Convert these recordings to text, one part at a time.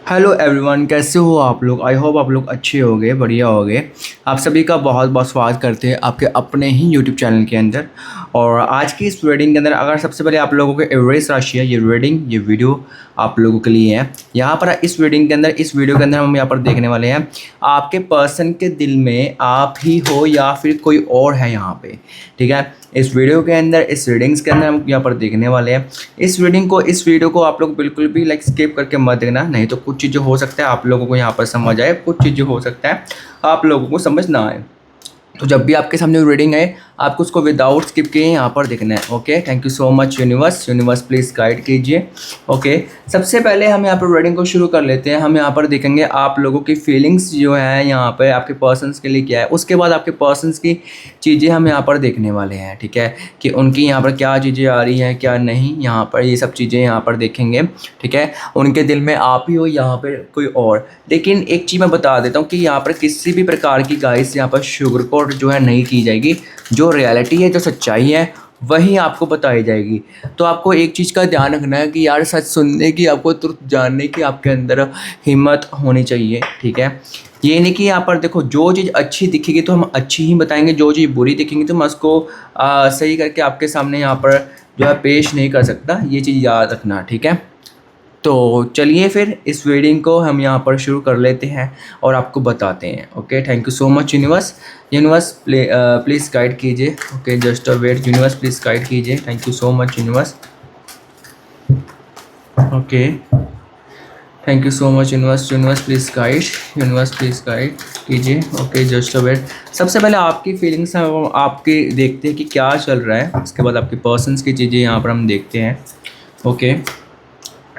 Hello everyone, कैसे हो आप लोग। आई होप आप लोग अच्छे होंगे, बढ़िया होंगे। आप सभी का बहुत बहुत स्वागत करते हैं आपके अपने ही यूट्यूब चैनल के अंदर। और आज की इस रीडिंग के अंदर अगर सबसे पहले आप लोगों को एवरेज राशि है, ये रीडिंग ये वीडियो आप लोगों के लिए है। यहाँ पर इस रीडिंग के अंदर, इस वीडियो के अंदर हम यहाँ पर देखने वाले हैं आपके पर्सन के दिल में आप ही हो या फिर कोई और है यहाँ पे। ठीक है, इस वीडियो के अंदर, इस रीडिंग्स के अंदर हम यहाँ पर देखने वाले हैं। इस वीडियो को आप लोग बिल्कुल भी स्किप करके मत देखना, नहीं तो कुछ चीज़ें हो सकता है आप लोगों को यहाँ पर समझ आए, कुछ चीज़ें हो सकता है आप लोगों को समझ ना आए। तो जब भी आपके सामने रीडिंग है, आपको उसको विदाउट स्किप किए यहाँ पर देखना है। Okay, thank you so much universe please guide कीजिए। ओके, सबसे पहले हम यहाँ पर रीडिंग को शुरू कर लेते हैं। हम यहाँ पर देखेंगे आप लोगों की फीलिंग्स जो है यहाँ पर आपके पर्सन्स के लिए क्या है। उसके बाद आपके पर्सन्स की चीज़ें हम यहाँ पर देखने वाले हैं। ठीक है, कि उनकी यहाँ पर क्या चीज़ें आ रही हैं क्या नहीं, यहाँ पर ये सब चीज़ें यहाँ पर देखेंगे। ठीक है, उनके दिल में आप ही हो यहाँ पर कोई और। लेकिन एक चीज़ मैं बता देता हूँ कि यहाँ पर किसी भी प्रकार की गाइस यहाँ पर शुगर कोट जो है नहीं की जाएगी। जो रियलिटी है, जो सच्चाई है, वही आपको बताई जाएगी। तो आपको एक चीज़ का ध्यान रखना है कि यार सच सुनने की, आपको तुरंत जानने की आपके अंदर हिम्मत होनी चाहिए। ठीक है, ये नहीं कि यहाँ पर देखो जो चीज़ अच्छी दिखेगी तो हम अच्छी ही बताएंगे, जो चीज़ बुरी दिखेंगी तो मैं उसको सही करके आपके सामने यहाँ पर जो है पेश नहीं कर सकता। ये चीज़ याद रखना। ठीक है, तो चलिए फिर इस रीडिंग को हम यहाँ पर शुरू कर लेते हैं और आपको बताते हैं। Okay, thank you so much universe please guide कीजिए। Okay, just a wait universe, please guide कीजिए। Thank you so much universe. Okay, thank you so much universe please guide कीजिए। Okay, just a wait. सबसे पहले आपकी feelings आपके देखते हैं कि क्या चल रहा है। उसके बाद आपके पर्सन्स की चीज़ें यहाँ पर हम देखते हैं। ओके,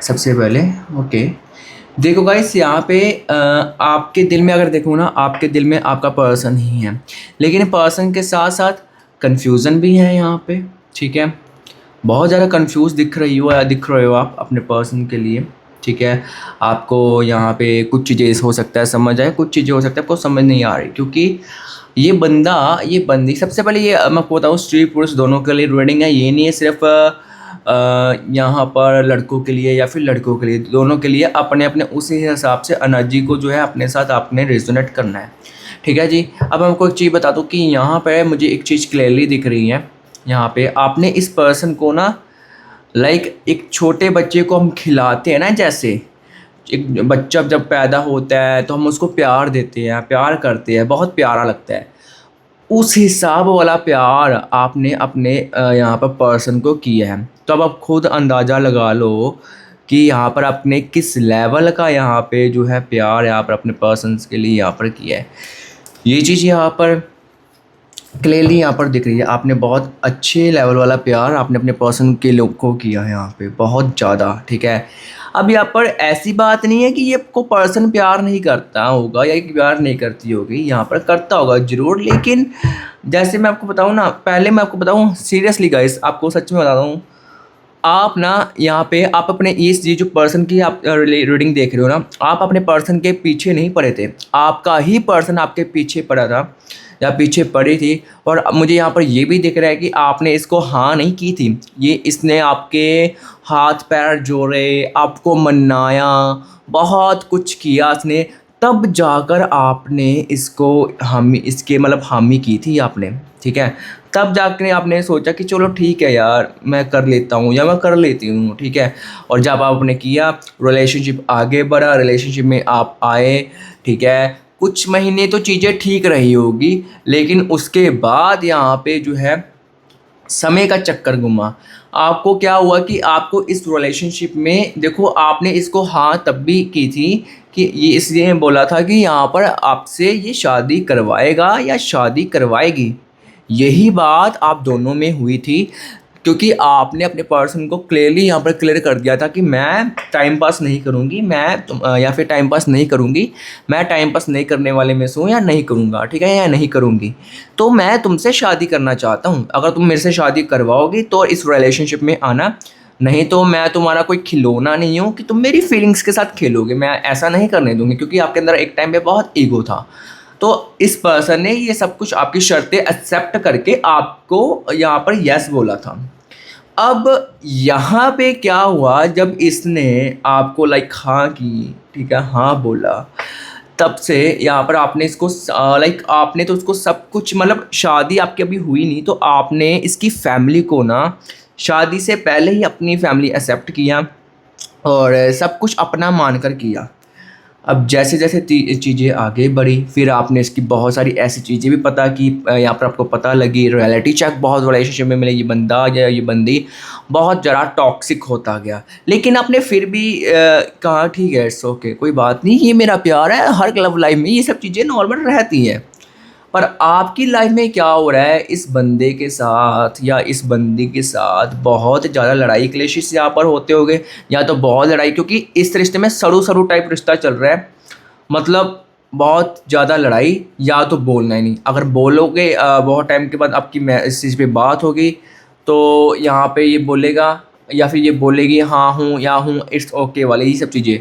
सबसे पहले ओके देखो गाइस, यहाँ पे आपके दिल में अगर देखो ना, आपके दिल में आपका पर्सन ही है, लेकिन पर्सन के साथ साथ कन्फ्यूज़न भी है यहाँ पे। ठीक है, बहुत ज़्यादा कंफ्यूज दिख रहे हो आप अपने पर्सन के लिए। ठीक है, आपको यहाँ पे कुछ चीज़ें हो सकता है समझ आए, कुछ चीज़ें हो सकता है आपको समझ नहीं आ रही, क्योंकि ये बंदी सबसे पहले ये मैं आपको बताऊँ, स्त्री पुरुष दोनों के लिए रीडिंग है। ये नहीं है सिर्फ यहाँ पर लड़कों के लिए या फिर लड़कों के लिए, दोनों के लिए अपने अपने उसी हिसाब से एनर्जी को जो है अपने साथ आपने रेजोनेट करना है। ठीक है जी, अब हमको एक चीज़ बता दूँ कि यहाँ पे मुझे एक चीज़ क्लियरली दिख रही है। यहाँ पे आपने इस पर्सन को ना एक छोटे बच्चे को हम खिलाते हैं ना, जैसे एक बच्चा जब पैदा होता है तो हम उसको प्यार देते हैं, प्यार करते हैं, बहुत प्यारा लगता है। उस हिसाब वाला प्यार आपने अपने यहाँ पर पर्सन को किया है। तो अब आप खुद अंदाज़ा लगा लो कि यहाँ पर आपने किस लेवल का यहाँ पे जो है प्यार यहाँ पर अपने पर्सन्स के लिए यहाँ पर किया है। ये चीज़ यहाँ पर क्लियरली यहाँ पर दिख रही है। आपने बहुत अच्छे लेवल वाला प्यार आपने अपने पर्सन के लोग को किया है यहाँ पे, बहुत ज़्यादा। ठीक है, अब यहाँ पर ऐसी बात नहीं है कि ये को पर्सन प्यार नहीं करता होगा या प्यार नहीं करती होगी, यहाँ पर करता होगा ज़रूर। लेकिन जैसे मैं आपको बताऊँ ना, पहले मैं आपको बताऊँ सीरियसली गाइस, आपको सच में बताता हूँ, आप ना यहाँ पे आप अपने इस ये जो पर्सन की आप रीडिंग देख रहे हो ना, आप अपने पर्सन के पीछे नहीं पड़े थे, आपका ही पर्सन आपके पीछे पड़ा था या पीछे पड़ी थी। और मुझे यहाँ पर ये भी दिख रहा है कि आपने इसको हाँ नहीं की थी, ये इसने आपके हाथ पैर जोड़े, आपको मनाया, बहुत कुछ किया इसने, तब जाकर आपने इसको इसके हामी की थी आपने। ठीक है, तब जाकर आपने सोचा कि चलो ठीक है यार, मैं कर लेता हूँ या मैं कर लेती हूँ। ठीक है, और जब आपने किया, रिलेशनशिप आगे बढ़ा, रिलेशनशिप में आप आए। ठीक है, कुछ महीने तो चीज़ें ठीक रही होगी, लेकिन उसके बाद यहाँ पे जो है समय का चक्कर घुमा। आपको क्या हुआ कि आपको इस रिलेशनशिप में, देखो आपने इसको हाँ तब भी की थी कि ये इसलिए बोला था कि यहाँ पर आपसे ये शादी करवाएगा या शादी करवाएगी, यही बात आप दोनों में हुई थी। क्योंकि आपने अपने पर्सन को क्लियरली यहाँ पर क्लियर कर दिया था कि मैं टाइम पास नहीं करूँगी, या फिर टाइम पास नहीं करूँगी, मैं टाइम पास नहीं करने वाले में से हूँ या नहीं करूँगा। ठीक है, या नहीं करूँगी, तो मैं तुमसे शादी करना चाहता हूँ। अगर तुम मेरे से शादी करवाओगी तो इस रिलेशनशिप में आना, नहीं तो मैं तुम्हारा कोई खिलौना नहीं हूँ कि तुम मेरी फीलिंग्स के साथ खेलोगे, मैं ऐसा नहीं करने दूँगी। क्योंकि आपके अंदर एक टाइम पे बहुत ईगो था, तो इस पर्सन ने ये सब कुछ आपकी शर्तें एक्सेप्ट करके आपको यहाँ पर यस बोला था। अब यहाँ पे क्या हुआ, जब इसने आपको लाइक हाँ की, ठीक है, हाँ बोला, तब से यहाँ पर आपने इसको लाइक आपने तो उसको सब कुछ, मतलब शादी आपकी अभी हुई नहीं तो आपने इसकी फैमिली को ना शादी से पहले ही अपनी फैमिली एक्सेप्ट किया और सब कुछ अपना मानकर किया। अब जैसे जैसे चीज़ें आगे बढ़ी, फिर आपने इसकी बहुत सारी ऐसी चीज़ें भी पता की, यहाँ पर आपको पता लगी रियलिटी चेक बहुत रिलेशनशिप में मिले, ये बंदा या ये बंदी बहुत ज़रा टॉक्सिक होता गया, लेकिन आपने फिर भी कहा ठीक है इट्स ओके, कोई बात नहीं, ये मेरा प्यार है, हर लव लाइफ में ये सब चीज़ें नॉर्मल रहती हैं। पर आपकी लाइफ में क्या हो रहा है, इस बंदे के साथ या इस बंदी के साथ बहुत ज़्यादा लड़ाई क्लेशिश यहाँ पर होते होंगे, या तो बहुत लड़ाई, क्योंकि इस रिश्ते में सरू सरू टाइप रिश्ता चल रहा है, मतलब बहुत ज़्यादा लड़ाई, या तो बोलना ही नहीं, अगर बोलोगे बहुत टाइम के बाद आपकी इस चीज़ पे बात होगी तो यहाँ पे ये बोलेगा या फिर ये बोलेगी हाँ हूँ या हूँ इट्स ओके वाले ये सब चीज़ें।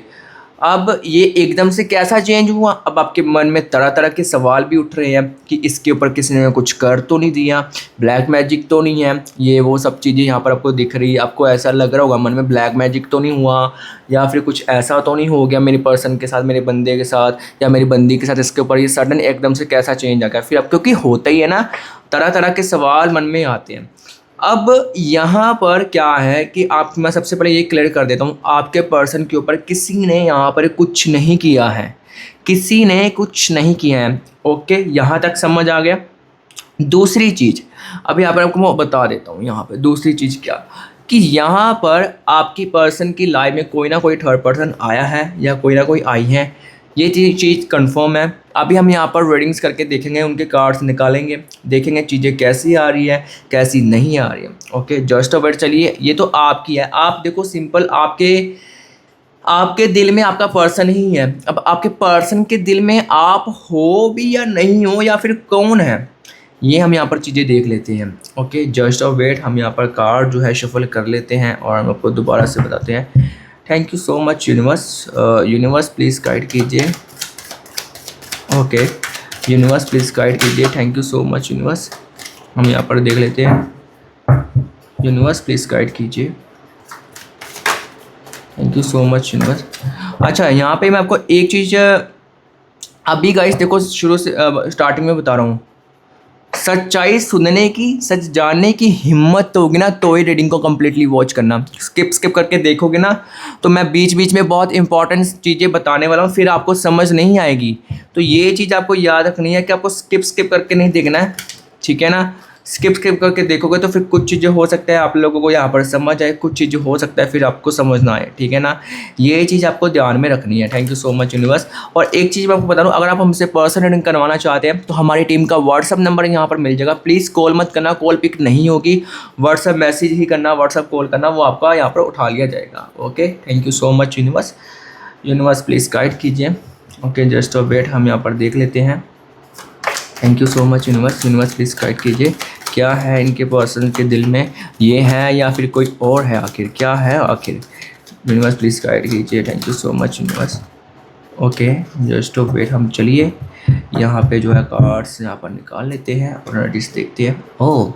अब ये एकदम से कैसा चेंज हुआ, अब आपके मन में तरह तरह के सवाल भी उठ रहे हैं कि इसके ऊपर किसी ने कुछ कर तो नहीं दिया, ब्लैक मैजिक तो नहीं है, ये वो सब चीज़ें यहाँ पर आपको दिख रही है, आपको ऐसा लग रहा होगा मन में ब्लैक मैजिक तो नहीं हुआ, या फिर कुछ ऐसा तो नहीं हो गया मेरी पर्सन के साथ, मेरे बंदे के साथ या मेरी बंदी के साथ, इसके ऊपर ये सडन एकदम से कैसा चेंज आ गया। फिर अब क्योंकि होता ही है ना, तरह तरह के सवाल मन में आते हैं। अब यहाँ पर क्या है कि आप, मैं सबसे पहले ये क्लियर कर देता हूँ, आपके पर्सन के ऊपर किसी ने यहाँ पर कुछ नहीं किया है, किसी ने कुछ नहीं किया है। ओके, यहाँ तक समझ आ गया। दूसरी चीज़ अभी यहाँ पर आपको मैं बता देता हूँ, यहाँ पर दूसरी चीज़ क्या, कि यहाँ पर आपकी पर्सन की लाइफ में कोई ना कोई थर्ड पर्सन आया है या कोई ना कोई आई है, ये चीज़ कंफर्म है। अभी हम यहाँ पर रीडिंग्स करके देखेंगे, उनके कार्ड्स निकालेंगे, देखेंगे चीज़ें कैसी आ रही है कैसी नहीं आ रही है। Okay, just a wait. चलिए, ये तो आपकी है, आप देखो सिंपल, आपके दिल में आपका पर्सन ही है। अब आपके पर्सन के दिल में आप हो भी या नहीं हो, या फिर कौन है, ये हम यहाँ पर चीज़ें देख लेते हैं। Okay, just a wait. हम यहाँ पर कार्ड जो है शफल कर लेते हैं और हम आपको दोबारा से बताते हैं। Thank you so much universe. Universe please guide कीजिए। ओके, यूनिवर्स प्लीज़ गाइड कीजिए। Thank you so much universe. हम यहाँ पर देख लेते हैं। यूनिवर्स प्लीज़ गाइड कीजिए। Thank you so much universe. अच्छा, यहाँ पे मैं आपको एक चीज़ अभी गाइस देखो, शुरू से स्टार्टिंग में बता रहा हूँ, सच्चाई सुनने की, सच जानने की हिम्मत तो होगी ना तो ही रीडिंग को कम्प्लीटली वॉच करना। स्किप करके देखोगे ना तो मैं बीच बीच में बहुत इंपॉर्टेंट चीज़ें बताने वाला हूँ, फिर आपको समझ नहीं आएगी। तो ये चीज़ आपको याद रखनी है कि आपको स्किप करके नहीं देखना है, ठीक है ना। स्किप करके देखोगे तो फिर कुछ चीज़ें हो सकता है आप लोगों को यहाँ पर समझ आए, कुछ चीज़ें हो सकता है फिर आपको समझ ना आए, ठीक है ना। ये चीज़ आपको ध्यान में रखनी है। Thank you so much universe. और एक चीज़ मैं आपको बता दूँ, अगर आप हमसे पर्सनल रीडिंग करवाना चाहते हैं तो हमारी टीम का व्हाट्सअप नंबर यहाँ पर मिल जाएगा। प्लीज़ कॉल मत करना, कॉल पिक नहीं होगी, व्हाट्सअप मैसेज ही करना, व्हाट्सअप कॉल करना, वो आपका यहाँ पर उठा लिया जाएगा। Okay, thank you so much universe. Universe please guide कीजिए। Okay, just a wait. हम यहाँ पर देख लेते हैं। Thank you so much universe. Universe please guide कीजिए, क्या है इनके पर्सन के दिल में, ये है या फिर कोई और है, आखिर क्या है आखिर। यूनिवर्स प्लीज़ गाइड कीजिए। Thank you so much universe. Okay, just wait. हम चलिए यहाँ पे जो है कार्ड्स यहाँ पर निकाल लेते हैं और नोटिस देखते हैं। ओह,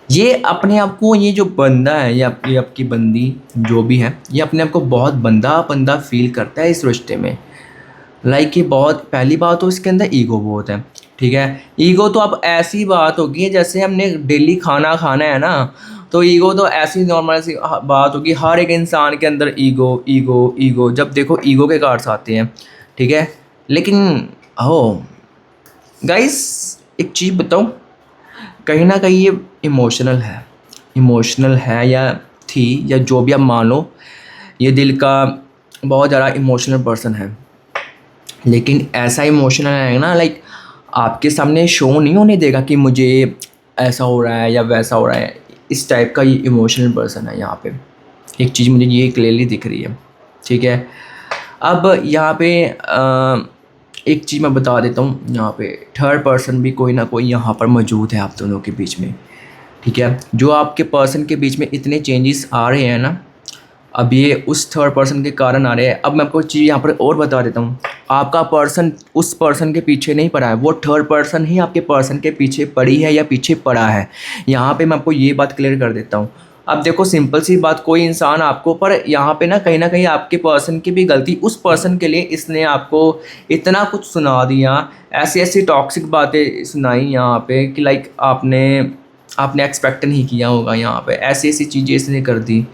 ये अपने आप को, ये जो बंदा है या ये आपकी बंदी जो भी है, ये अपने आप को बहुत बंदा फील करता है इस रिश्ते में। लाइक ये बहुत, पहली बात तो इसके अंदर ईगो बहुत है, ठीक है। ईगो तो अब ऐसी बात होगी जैसे हमने डेली खाना खाना है ना, तो ईगो तो ऐसी नॉर्मल सी बात होगी, हर एक इंसान के अंदर ईगो ईगो ईगो, जब देखो ईगो के कार्ड्स आते हैं, ठीक है। लेकिन गाइस एक चीज़ बताऊँ, कहीं ना कहीं ये इमोशनल है या थी, या जो भी आप मान लो, ये दिल का बहुत ज़्यादा इमोशनल पर्सन है। लेकिन ऐसा इमोशनल है ना, लाइक आपके सामने शो नहीं होने देगा कि मुझे ऐसा हो रहा है या वैसा हो रहा है, इस टाइप का ये इमोशनल पर्सन है। यहाँ पे एक चीज़ मुझे ये क्लियरली दिख रही है, ठीक है। अब यहाँ पे एक चीज़ मैं बता देता हूँ, यहाँ पे थर्ड पर्सन भी कोई ना कोई यहाँ पर मौजूद है आप दोनों के बीच में, ठीक है। जो आपके पर्सन के बीच में इतने चेंजेस आ रहे हैं ना, अब ये उस थर्ड पर्सन के कारण आ रहे हैं। अब मैं आपको चीज़ यहाँ पर और बता देता हूँ, आपका पर्सन उस पर्सन के पीछे नहीं पड़ा है, वो थर्ड पर्सन ही आपके पर्सन के पीछे पड़ी है या पीछे पड़ा है। यहाँ पे मैं आपको ये बात क्लियर कर देता हूँ, अब देखो सिंपल सी बात, कोई इंसान आपको, पर यहाँ पे ना कहीं आपके पर्सन की भी गलती, उस पर्सन के लिए इसने आपको इतना कुछ सुना दिया, ऐसी ऐसी टॉक्सिक बातें सुनाई यहाँ पे कि लाइक आपने आपने एक्सपेक्ट नहीं किया होगा। यहाँ पे ऐसी ऐसी चीज़ें इसने कर दी,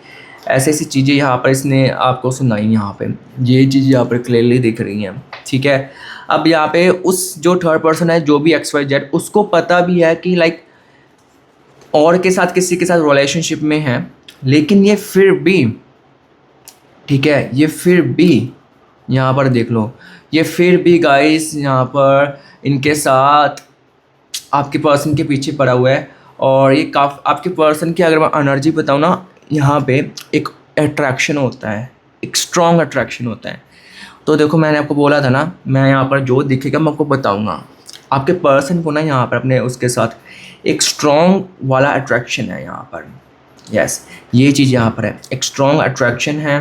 ऐसी ऐसी चीज़ें यहाँ पर इसने आपको सुनाई। यहाँ पे ये चीज़ यहाँ पर क्लियरली दिख रही हैं, ठीक है। अब यहाँ पे उस जो थर्ड पर्सन है, जो भी XYZ, उसको पता भी है कि लाइक और के साथ किसी के साथ रिलेशनशिप में है, लेकिन ये फिर भी, ठीक है, ये फिर भी यहाँ पर देख लो, ये फिर भी गाइस यहाँ पर इनके साथ आपके पर्सन के पीछे पड़ा हुआ है। और ये आपके पर्सन की अगर मैं एनर्जी बताऊँ ना, यहाँ पे एक अट्रैक्शन होता है, एक स्ट्रॉन्ग अट्रैक्शन होता है। तो देखो मैंने आपको बोला था ना, मैं यहाँ पर जो दिखेगा मैं आपको बताऊँगा। आपके पर्सन को ना यहाँ पर अपने उसके साथ एक स्ट्रॉन्ग वाला अट्रैक्शन है यहाँ पर। यस, ये चीज़ यहाँ पर है, एक स्ट्रॉन्ग अट्रैक्शन है,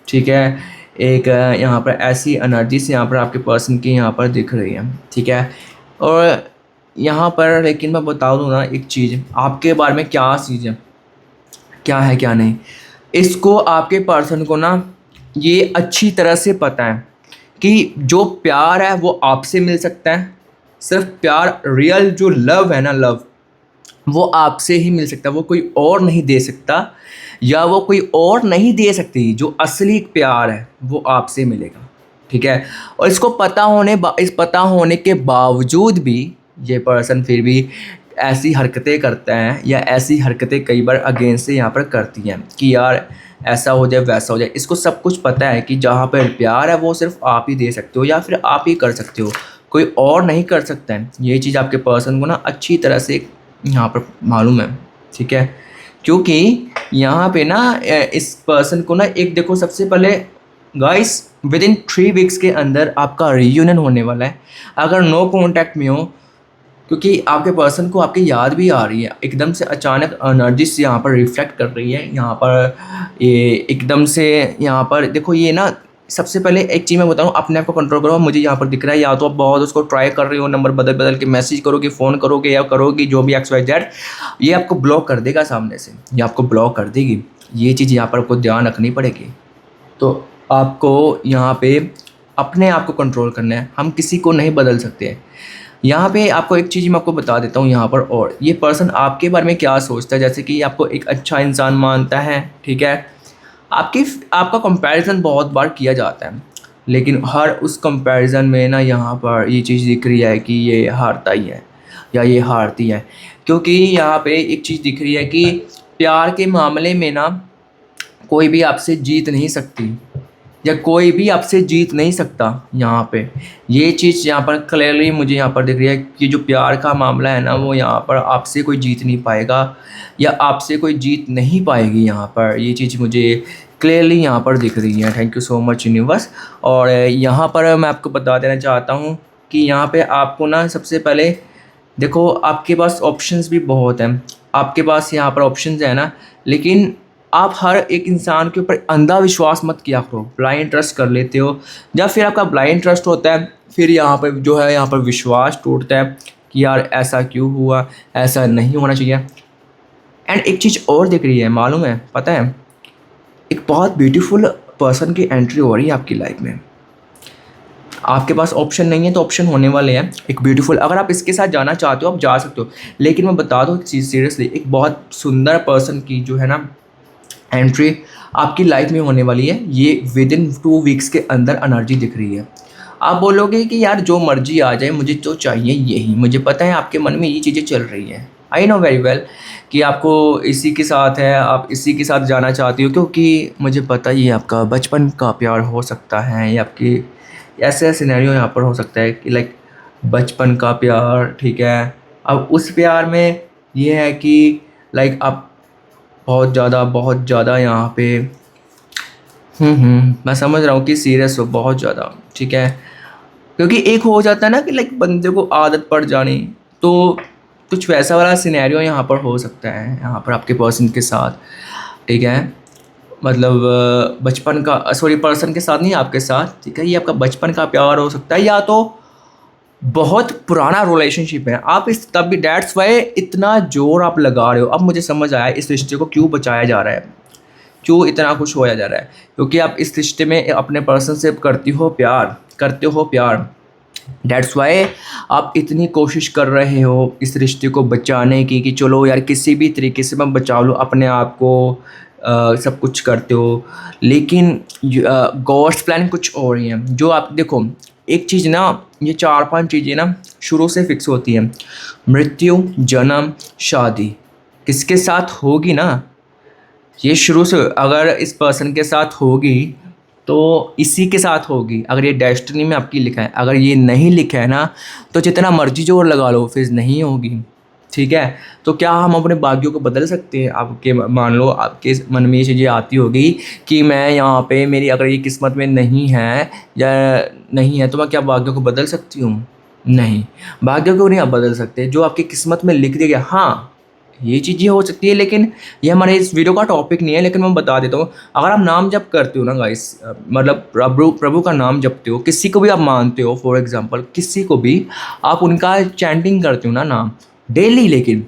ठीक है। एक यहाँ पर ऐसी एनर्जी से यहाँ पर आपके पर्सन की यहाँ पर दिख रही है, ठीक है। और यहाँ पर लेकिन मैं बता दूँ ना एक चीज़ आपके बारे में, क्या चीज़ है, क्या है क्या नहीं, इसको आपके पर्सन को ना ये अच्छी तरह से पता है कि जो प्यार है वो आपसे मिल सकता है। सिर्फ प्यार, रियल जो लव है ना, लव वो आपसे ही मिल सकता है, वो कोई और नहीं दे सकता, या वो कोई और नहीं दे सकती। जो असली प्यार है वो आपसे मिलेगा, ठीक है। और इसको पता होने के बावजूद भी ये पर्सन फिर भी ऐसी हरकतें करता है, या ऐसी हरकतें कई बार अगेंस्ट से यहाँ पर करती हैं कि यार ऐसा हो जाए वैसा हो जाए। इसको सब कुछ पता है कि जहाँ पर प्यार है वो सिर्फ आप ही दे सकते हो, या फिर आप ही कर सकते हो, कोई और नहीं कर सकता है। ये चीज़ आपके पर्सन को ना अच्छी तरह से यहाँ पर मालूम है, ठीक है। क्योंकि यहाँ पे ना इस पर्सन को ना एक देखो, सबसे पहले गाइस विदिन 3 वीक्स के अंदर आपका रियूनियन होने वाला है, अगर नो कॉन्टैक्ट में हो। क्योंकि आपके पर्सन को आपकी याद भी आ रही है, एकदम से अचानक एनर्जी से यहाँ पर रिफ्लेक्ट कर रही है। यहाँ पर ये एकदम से यहाँ पर देखो, ये ना सबसे पहले एक चीज़ मैं बताऊँ, अपने आप को कंट्रोल करो। मुझे यहाँ पर दिख रहा है या तो आप बहुत उसको ट्राई कर रहे हो, नंबर बदल बदल के मैसेज करोगे, फ़ोन करोगे या करोगी जो भी XYZ, ये आपको ब्लॉक कर देगा सामने से, ये आपको ब्लॉक कर देगी। ये चीज़ यहाँ पर आपको ध्यान रखनी पड़ेगी। तो आपको यहाँ पे अपने आप को कंट्रोल करना है, हम किसी को नहीं बदल सकते। यहाँ पे आपको एक चीज़ मैं आपको बता देता हूँ यहाँ पर, और ये पर्सन आपके बारे में क्या सोचता है। जैसे कि आपको एक अच्छा इंसान मानता है, ठीक है। आपका कंपैरिजन बहुत बार किया जाता है, लेकिन हर उस कंपैरिजन में ना यहाँ पर ये चीज़ दिख रही है कि ये हारता ही है या ये हारती है। क्योंकि यहाँ पे एक चीज़ दिख रही है कि प्यार के मामले में ना कोई भी आपसे जीत नहीं सकती, या कोई भी आपसे जीत नहीं सकता। यहाँ पे ये चीज़ यहाँ पर क्लियरली मुझे यहाँ पर दिख रही है कि जो प्यार का मामला है ना, वो यहाँ पर आपसे कोई जीत नहीं पाएगा, या आपसे कोई जीत नहीं पाएगी। यहाँ पर ये चीज़ मुझे क्लियरली यहाँ पर दिख रही है। Thank you so much universe. और यहाँ पर मैं आपको बता देना चाहता हूँ कि यहाँ पे आपको ना सबसे पहले देखो, आपके पास ऑप्शंस भी बहुत हैं, आपके पास यहाँ पर ऑप्शंस है ना, लेकिन आप हर एक इंसान के ऊपर अंधा विश्वास मत किया करो, ब्लाइंड ट्रस्ट कर लेते हो। जब फिर आपका ब्लाइंड ट्रस्ट होता है, फिर यहाँ पर जो है यहाँ पर विश्वास टूटता है कि यार ऐसा क्यों हुआ, ऐसा नहीं होना चाहिए। एंड एक चीज़ और दिख रही है, मालूम है, पता है, एक बहुत ब्यूटीफुल पर्सन की एंट्री हो रही है आपकी लाइफ में। आपके पास ऑप्शन नहीं है तो ऑप्शन होने वाले हैं, एक ब्यूटीफुल। अगर आप इसके साथ जाना चाहते हो आप जा सकते हो, लेकिन मैं बता दूँ चीज़ सीरियसली, एक बहुत सुंदर पर्सन की जो है ना एंट्री आपकी लाइफ में होने वाली है। ये विदिन 2 वीक्स के अंदर एनर्जी दिख रही है। आप बोलोगे कि यार जो मर्जी आ जाए, मुझे तो चाहिए यही। मुझे पता है आपके मन में ये चीज़ें चल रही हैं, आई नो वेरी वेल कि आपको इसी के साथ है, आप इसी के साथ जाना चाहती हो, क्योंकि मुझे पता ही है आपका बचपन का प्यार हो सकता है, या आपकी ऐसे सिनेरियो यहाँ पर हो सकता है कि लाइक बचपन का प्यार, ठीक है। अब उस प्यार में ये है कि लाइक आप बहुत ज़्यादा यहाँ पे मैं समझ रहा हूँ कि सीरियस हो बहुत ज़्यादा, ठीक है। क्योंकि एक हो जाता है ना कि लाइक बंदे को आदत पड़ जानी, तो कुछ वैसा वाला सिनेरियो यहाँ पर हो सकता है यहाँ पर आपके पर्सन के साथ, ठीक है। मतलब बचपन का, सॉरी, पर्सन के साथ नहीं, आपके साथ, ठीक है। ये आपका बचपन का प्यार हो सकता है, या तो बहुत पुराना रिलेशनशिप है, आप इस तब भी दैट्स वाई इतना जोर आप लगा रहे हो। अब मुझे समझ आया इस रिश्ते को क्यों बचाया जा रहा है, क्यों इतना कुछ होया जा रहा है, क्योंकि आप इस रिश्ते में अपने पर्सन से करते हो प्यार। दैट्स वाई आप इतनी कोशिश कर रहे हो इस रिश्ते को बचाने की, कि चलो यार किसी भी तरीके से मैं बचा लो अपने आप को, सब कुछ करते हो। लेकिन गॉड्स प्लान कुछ और ही है। जो आप देखो, एक चीज़ ना, ये 4-5 चीज़ें ना शुरू से फिक्स होती हैं। मृत्यु, जन्म, शादी किसके साथ होगी ना, ये शुरू से अगर इस पर्सन के साथ होगी तो इसी के साथ होगी, अगर ये डेस्टिनी में आपकी लिखा है। अगर ये नहीं लिखा है ना, तो जितना मर्जी जोर लगा लो फिर नहीं होगी। ठीक है, तो क्या हम अपने भाग्यों को बदल सकते हैं? आपके मान लो आपके मन में ये चीज़ें आती होगी कि मैं यहाँ पे, मेरी अगर ये किस्मत में नहीं है या नहीं है तो मैं क्या भाग्यों को बदल सकती हूँ? नहीं, भाग्यों को नहीं आप बदल सकते। जो आपकी किस्मत में लिख दिया गया, हाँ ये चीज़ें हो सकती है, लेकिन ये हमारे इस वीडियो का टॉपिक नहीं है। लेकिन मैं बता देता हूँ, अगर आप नाम जप करते हो ना गाइस, मतलब प्रभु का नाम जपते हो, किसी को भी आप मानते हो, फॉर एग्जांपल किसी को भी आप उनका चैंटिंग करते हो ना नाम डेली, लेकिन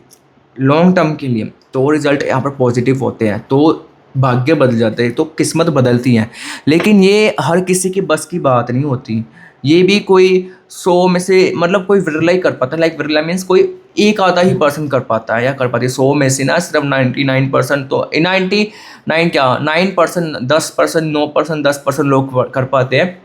लॉन्ग टर्म के लिए, तो रिजल्ट यहाँ पर पॉजिटिव होते हैं, तो भाग्य बदल जाते हैं, तो किस्मत बदलती हैं। लेकिन ये हर किसी की बस की बात नहीं होती। ये भी कोई 100 में से, मतलब कोई विरला ही कर पाता है। लाइक विरला मीन्स कोई एक आधा ही पर्सन कर पाता है या कर पाती है। 100 में से ना सिर्फ 99%, तो 99 क्या 9%, 10%, 9%, 10% लोग कर पाते हैं।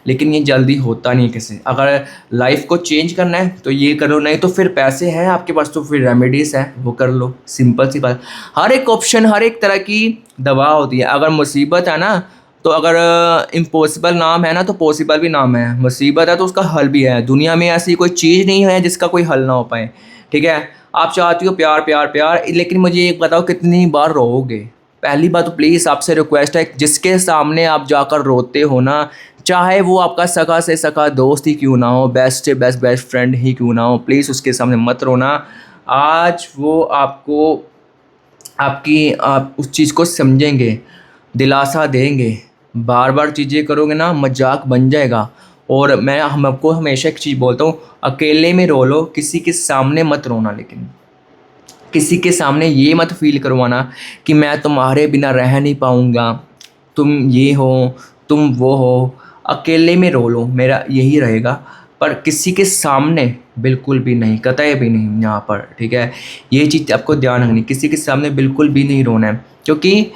लेकिन ये जल्दी होता नहीं है किसी। अगर लाइफ को चेंज करना है तो ये करो, नहीं तो फिर पैसे हैं आपके पास तो फिर रेमेडीज़ है, वो कर लो, सिंपल सी बात। हर एक ऑप्शन, हर एक तरह की दवा होती है। अगर मुसीबत है ना, तो अगर इम्पॉसिबल नाम है ना, तो पॉसिबल भी नाम है। मुसीबत है तो उसका हल भी है। दुनिया में ऐसी कोई चीज़ नहीं है जिसका कोई हल ना हो पाए। ठीक है, आप चाहती हो प्यार प्यार प्यार, लेकिन मुझे एक बताओ कितनी बार रोओगे? पहली बात तो प्लीज़ आपसे रिक्वेस्ट है, जिसके सामने आप जाकर रोते हो ना, चाहे वो आपका सगा से सगा दोस्त ही क्यों ना हो, बेस्ट से बेस्ट फ्रेंड ही क्यों ना हो, प्लीज़ उसके सामने मत रोना। आज वो आपको आप उस चीज़ को समझेंगे, दिलासा देंगे। बार बार चीज़ें करोगे ना, मजाक बन जाएगा। और मैं हम आपको हमेशा एक चीज़ बोलता हूँ, अकेले में रो लो, किसी के सामने मत रोना। लेकिन किसी के सामने ये मत फील करवाना कि मैं तुम्हारे बिना रह नहीं पाऊँगा, तुम ये हो, तुम वो हो। अकेले में रो लो, मेरा यही रहेगा। पर किसी के सामने बिल्कुल भी नहीं, कतई भी नहीं यहाँ पर। ठीक है, ये चीज़ आपको ध्यान रखनी, किसी के सामने बिल्कुल भी नहीं रोना है। क्योंकि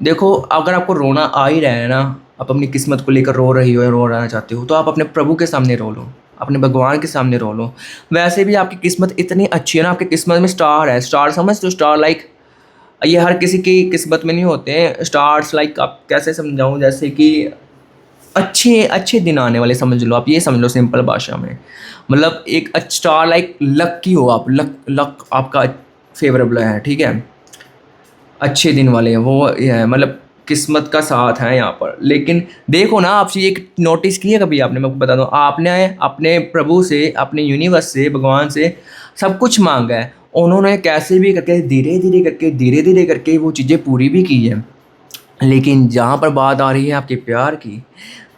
देखो, अगर आपको रोना आ ही रहा है ना, आप अपनी किस्मत को लेकर रो रही हो या रो रहना चाहते हो, तो आप अपने प्रभु के सामने रो लो, अपने भगवान के सामने रो लो। वैसे भी आपकी किस्मत इतनी अच्छी है ना, आपकी किस्मत में स्टार है। स्टार समझते हो? स्टार लाइक, ये हर किसी की किस्मत में नहीं होते हैं स्टार्स। लाइक आप कैसे समझाऊं, जैसे कि अच्छे अच्छे दिन आने वाले, समझ लो, आप ये समझ लो सिंपल भाषा में। मतलब एक स्टार लाइक लकी हो आप, लक आपका फेवरेबल है। ठीक है, अच्छे दिन वाले हैं वो, ये है मतलब किस्मत का साथ है यहाँ पर। लेकिन देखो ना, आपसे एक नोटिस किया कभी आपने? मैं आपको बता दूँ, आपने अपने प्रभु से, अपने यूनिवर्स से, भगवान से सब कुछ मांगा है। उन्होंने कैसे भी करके, धीरे धीरे करके वो चीज़ें पूरी भी की है। लेकिन जहाँ पर बात आ रही है आपके प्यार की,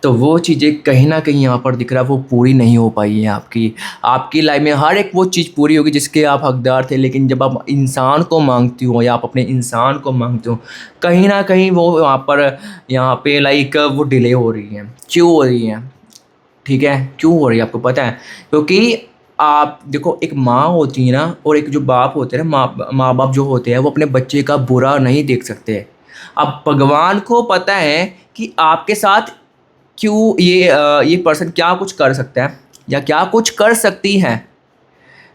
तो वो चीज़ें कहीं ना कहीं यहाँ पर दिख रहा है वो पूरी नहीं हो पाई है आपकी। आपकी लाइफ में हर एक वो चीज़ पूरी होगी जिसके आप हकदार थे। लेकिन जब आप इंसान को मांगती हो या आप अपने इंसान को मांगते हो, कहीं ना कहीं वो यहाँ पे लाइक वो डिले हो रही है। क्यों हो रही है? ठीक है, क्यों हो रही है आपको पता है? क्योंकि आप देखो, एक माँ होती है ना, और एक जो बाप होते हैं ना, माँ बाप जो होते हैं, वो अपने बच्चे का बुरा नहीं देख सकते। अब भगवान को पता है कि आपके साथ क्यों ये पर्सन क्या कुछ कर सकता है या क्या कुछ कर सकती है।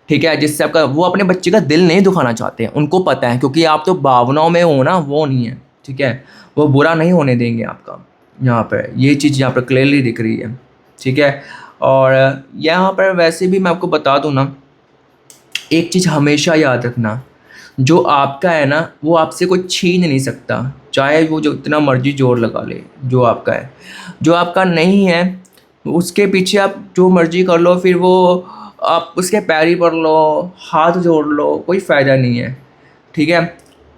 ठीक है, जिससे आपका, वो अपने बच्चे का दिल नहीं दुखाना चाहते हैं, उनको पता है। क्योंकि आप तो भावनाओं में हो ना, वो नहीं है। ठीक है, वो बुरा नहीं होने देंगे आपका। यहाँ पर ये चीज़ यहाँ पर क्लियरली दिख रही है। ठीक है, और यहाँ पर वैसे भी मैं आपको बता दूँ ना, एक चीज़ हमेशा याद रखना, जो आपका है ना, वो आपसे कोई छीन नहीं सकता, चाहे वो जो इतना मर्जी जोर लगा ले। जो आपका है, जो आपका नहीं है, उसके पीछे आप जो मर्जी कर लो, फिर वो आप उसके पैरी पड़ लो, हाथ जोड़ लो, कोई फ़ायदा नहीं है। ठीक है,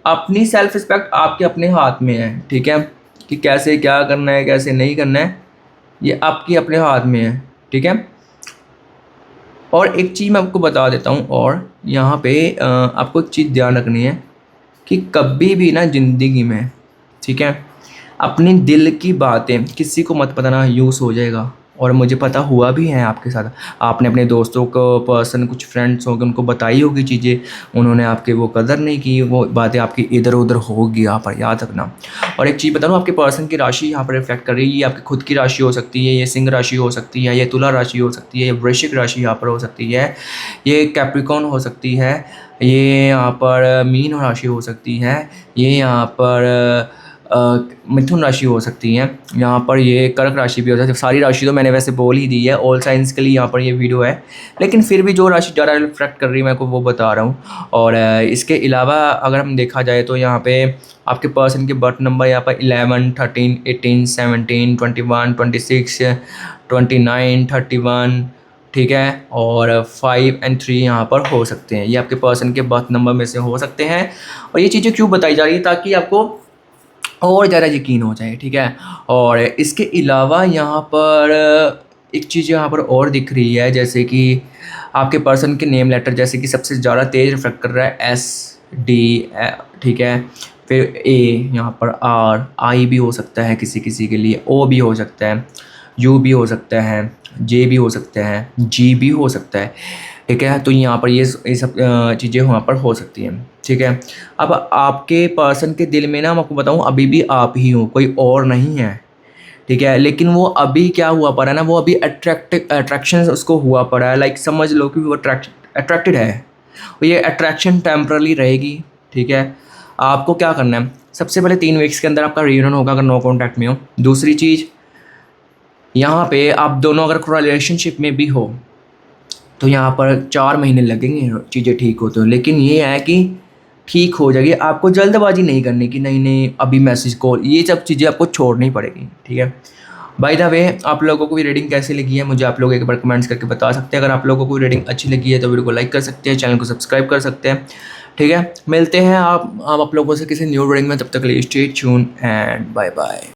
अपनी सेल्फ रिस्पेक्ट आपके अपने हाथ में है। ठीक है, कि कैसे क्या करना है, कैसे नहीं करना है, ये आपके अपने हाथ में है। ठीक है, और एक चीज़ मैं आपको बता देता हूँ, और यहाँ पे आपको एक चीज़ ध्यान रखनी है कि कभी भी ना ज़िंदगी में, ठीक है, अपने दिल की बातें किसी को मत बताना, यूज़ हो जाएगा। और मुझे पता हुआ भी है आपके साथ, आपने अपने दोस्तों को, पर्सन, कुछ फ्रेंड्स होंगे, उनको बताई होगी चीज़ें, उन्होंने आपकी वो कदर नहीं की, वो बातें आपकी इधर उधर होगी यहाँ पर, याद रखना। और एक चीज़ बता दूँ, आपके पर्सन की राशि यहाँ पर रिफ्लेक्ट कर रही है, ये आपकी खुद की राशि हो सकती है, ये सिंह राशि हो सकती है, ये तुला राशि हो सकती है, ये वृश्चिक राशि यहाँ पर हो सकती है, ये कैप्रिकॉर्न हो सकती है, ये यहाँ पर मीन राशि हो सकती है, ये यहाँ पर मिथुन राशि हो सकती है, यहाँ पर ये कर्क राशि भी हो सकती है। सारी राशि तो मैंने वैसे बोल ही दी है, ऑल साइंस के लिए यहाँ पर ये वीडियो है, लेकिन फिर भी जो राशि ज़्यादा रिफ्लेक्ट कर रही है मैं को वो बता रहा हूँ। और इसके अलावा अगर हम देखा जाए तो यहाँ पे आपके पर्सन के बर्थ नंबर यहाँ पर 11, 13, 18, 17, 21, 26, 29, 31, ठीक है, और 5 और 3 यहाँ पर हो सकते हैं। ये आपके पर्सन के बर्थ नंबर में से हो सकते हैं। और ये चीज़ें क्यों बताई जा रही है, ताकि आपको और ज़्यादा यकीन हो जाए, ठीक है। और इसके अलावा यहाँ पर एक चीज़ यहाँ पर और दिख रही है, जैसे कि आपके पर्सन के नेम लेटर, जैसे कि सबसे ज़्यादा तेज रिफ्लेक्ट कर रहा है एस, डी, ठीक है, फिर ए, यहाँ पर आर, आई भी हो सकता है किसी किसी के लिए, ओ भी हो सकता है, यू भी हो सकता है, जे भी हो सकता है, जी भी हो सकता है, ठीक है। तो यहाँ पर ये सब चीज़ें वहाँ पर हो सकती हैं, ठीक है। अब आपके पर्सन के दिल में ना, मैं आपको बताऊँ, अभी भी आप ही हो, कोई और नहीं है, ठीक है। लेकिन वो अभी क्या हुआ पड़ा है ना, वो अभी अट्रैक्शन उसको हुआ पड़ा है, लाइक समझ लो कि वो अट्रैक्टेड है। और ये अट्रैक्शन टेम्पररी रहेगी, ठीक है। आपको क्या करना है, सबसे पहले 3 वीक्स के अंदर आपका रियूनियन होगा अगर नो कॉन्टैक्ट में हो। दूसरी चीज़, यहाँ पे आप दोनों अगर रिलेशनशिप में भी हो तो यहाँ पर 4 महीने लगेंगे चीज़ें ठीक होते हो, लेकिन ये है कि ठीक हो जाएगी। आपको जल्दबाजी नहीं करनी कि नहीं नहीं अभी मैसेज कॉल, ये सब चीज़ें आपको छोड़नी पड़ेगी, ठीक है। बाय द वे, आप लोगों को भी रीडिंग कैसी लगी है मुझे आप लोग एक बार कमेंट्स करके बता सकते हैं। अगर आप लोगों को रीडिंग अच्छी लगी है तो वीडियो को लाइक कर सकते हैं, चैनल को सब्सक्राइब कर सकते हैं, ठीक है। मिलते हैं आप लोगों से किसी न्यू रीडिंग में, तब तक के लिए stay tune and bye bye.